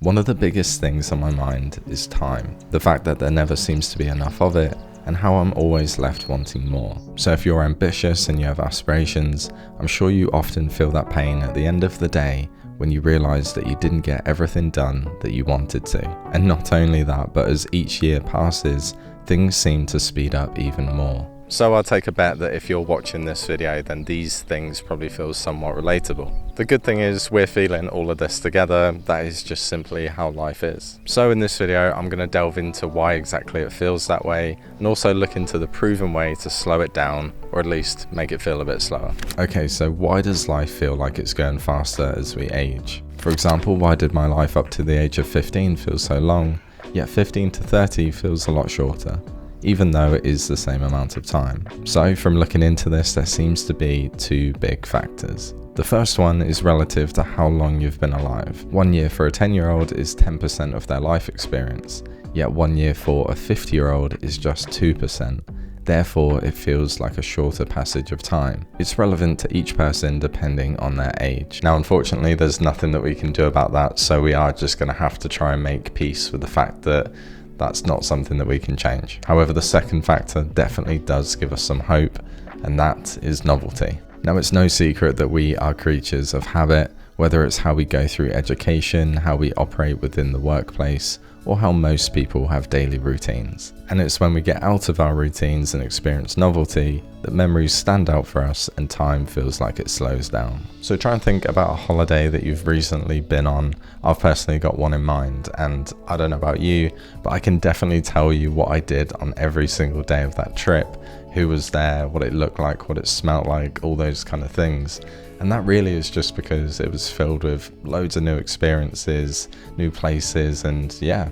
One of the biggest things on my mind is time. The fact that there never seems to be enough of it, and how I'm always left wanting more. So if you're ambitious and you have aspirations, I'm sure you often feel that pain at the end of the day when you realise that you didn't get everything done that you wanted to. And not only that, but as each year passes, things seem to speed up even more. So I'll take a bet that if you're watching this video, then these things probably feel somewhat relatable. The good thing is we're feeling all of this together. That is just simply how life is. So in this video, I'm going to delve into why exactly it feels that way, and also look into the proven way to slow it down, or at least make it feel a bit slower. Okay, so why does life feel like it's going faster as we age? For example, why did my life up to the age of 15 feel so long, yet 15 to 30 feels a lot shorter, even though it is the same amount of time? So from looking into this, there seems to be two big factors. The first one is relative to how long you've been alive. 1 year for a 10-year-old is 10% of their life experience, yet 1 year for a 50-year-old is just 2%. Therefore, it feels like a shorter passage of time. It's relevant to each person depending on their age. Now, unfortunately, there's nothing that we can do about that, so we are just going to have to try and make peace with the fact that that's not something that we can change. However, the second factor definitely does give us some hope, and that is novelty. Now, it's no secret that we are creatures of habit, whether it's how we go through education, how we operate within the workplace, or how most people have daily routines. And it's when we get out of our routines and experience novelty that memories stand out for us and time feels like it slows down. So try and think about a holiday that you've recently been on. I've personally got one in mind, and I don't know about you, but I can definitely tell you what I did on every single day of that trip, who was there, what it looked like, what it smelled like, all those kind of things. And that really is just because it was filled with loads of new experiences, new places, and yeah,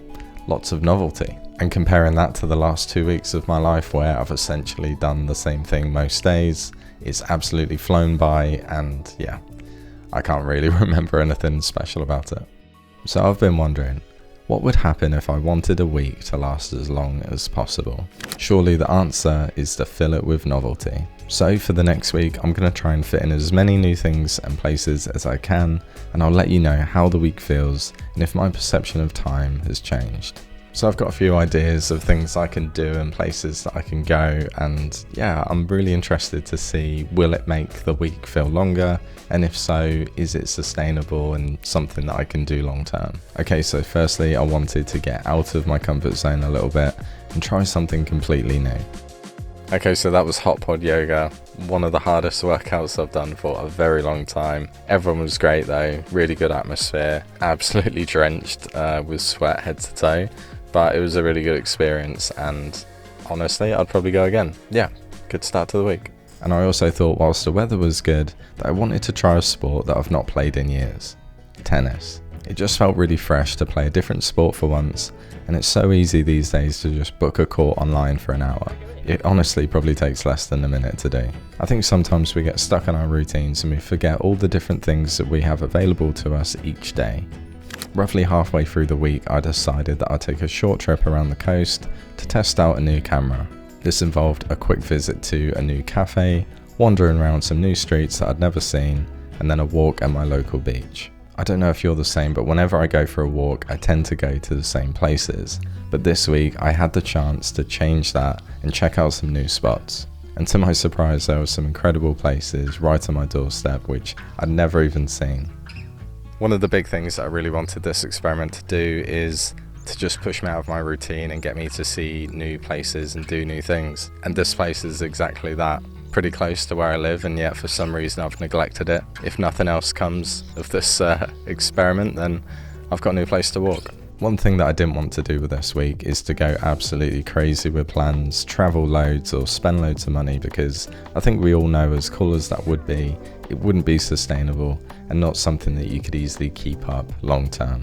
lots of novelty. And comparing that to the last 2 weeks of my life where I've essentially done the same thing most days, it's absolutely flown by, and yeah, I can't really remember anything special about it. So I've been wondering, what would happen if I wanted a week to last as long as possible? Surely the answer is to fill it with novelty. So for the next week, I'm going to try and fit in as many new things and places as I can, and I'll let you know how the week feels and if my perception of time has changed. So I've got a few ideas of things I can do and places that I can go, and yeah, I'm really interested to see, will it make the week feel longer? And if so, is it sustainable and something that I can do long term? Okay, so firstly, I wanted to get out of my comfort zone a little bit and try something completely new. Okay, so that was hot pod yoga, one of the hardest workouts I've done for a very long time. Everyone was great though, really good atmosphere, absolutely drenched with sweat head to toe, but it was a really good experience, and honestly, I'd probably go again. Yeah, good start to the week. And I also thought, whilst the weather was good, that I wanted to try a sport that I've not played in years. Tennis. It just felt really fresh to play a different sport for once, and it's so easy these days to just book a court online for an hour. It honestly probably takes less than a minute to do. I think sometimes we get stuck in our routines and we forget all the different things that we have available to us each day. Roughly halfway through the week, I decided that I'd take a short trip around the coast to test out a new camera. This involved a quick visit to a new cafe, wandering around some new streets that I'd never seen, and then a walk at my local beach. I don't know if you're the same, but whenever I go for a walk, I tend to go to the same places. But this week, I had the chance to change that and check out some new spots. And to my surprise, there were some incredible places right on my doorstep, which I'd never even seen. One of the big things that I really wanted this experiment to do is to just push me out of my routine and get me to see new places and do new things. And this place is exactly that. Pretty close to where I live, and yet for some reason I've neglected it. If nothing else comes of this experiment, then I've got a new place to walk. One thing that I didn't want to do with this week is to go absolutely crazy with plans, travel loads, or spend loads of money, because I think we all know, as cool as that would be, it wouldn't be sustainable and not something that you could easily keep up long term.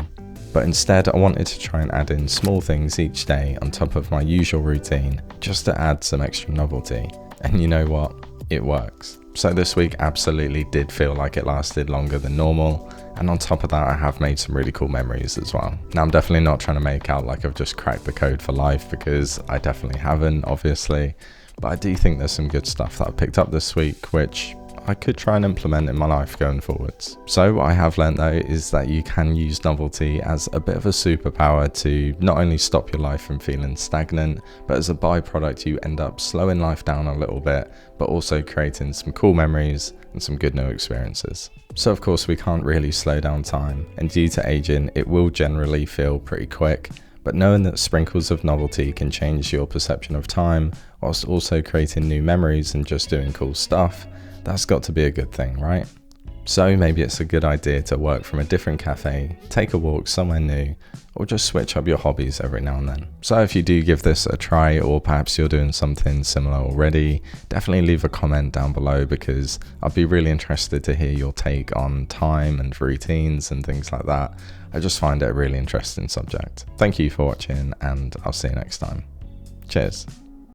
But instead, I wanted to try and add in small things each day on top of my usual routine, just to add some extra novelty. And you know what? It works. So this week absolutely did feel like it lasted longer than normal, and on top of that, I have made some really cool memories as well. Now, I'm definitely not trying to make out like I've just cracked the code for life, because I definitely haven't, obviously, but I do think there's some good stuff that I picked up this week, which I could try and implement in my life going forwards. So what I have learned though is that you can use novelty as a bit of a superpower to not only stop your life from feeling stagnant, but as a byproduct you end up slowing life down a little bit, but also creating some cool memories and some good new experiences. So of course we can't really slow down time, and due to aging it will generally feel pretty quick, but knowing that sprinkles of novelty can change your perception of time whilst also creating new memories and just doing cool stuff, that's got to be a good thing, right? So maybe it's a good idea to work from a different cafe, take a walk somewhere new, or just switch up your hobbies every now and then. So if you do give this a try, or perhaps you're doing something similar already, definitely leave a comment down below, because I'd be really interested to hear your take on time and routines and things like that. I just find it a really interesting subject. Thank you for watching, and I'll see you next time. Cheers.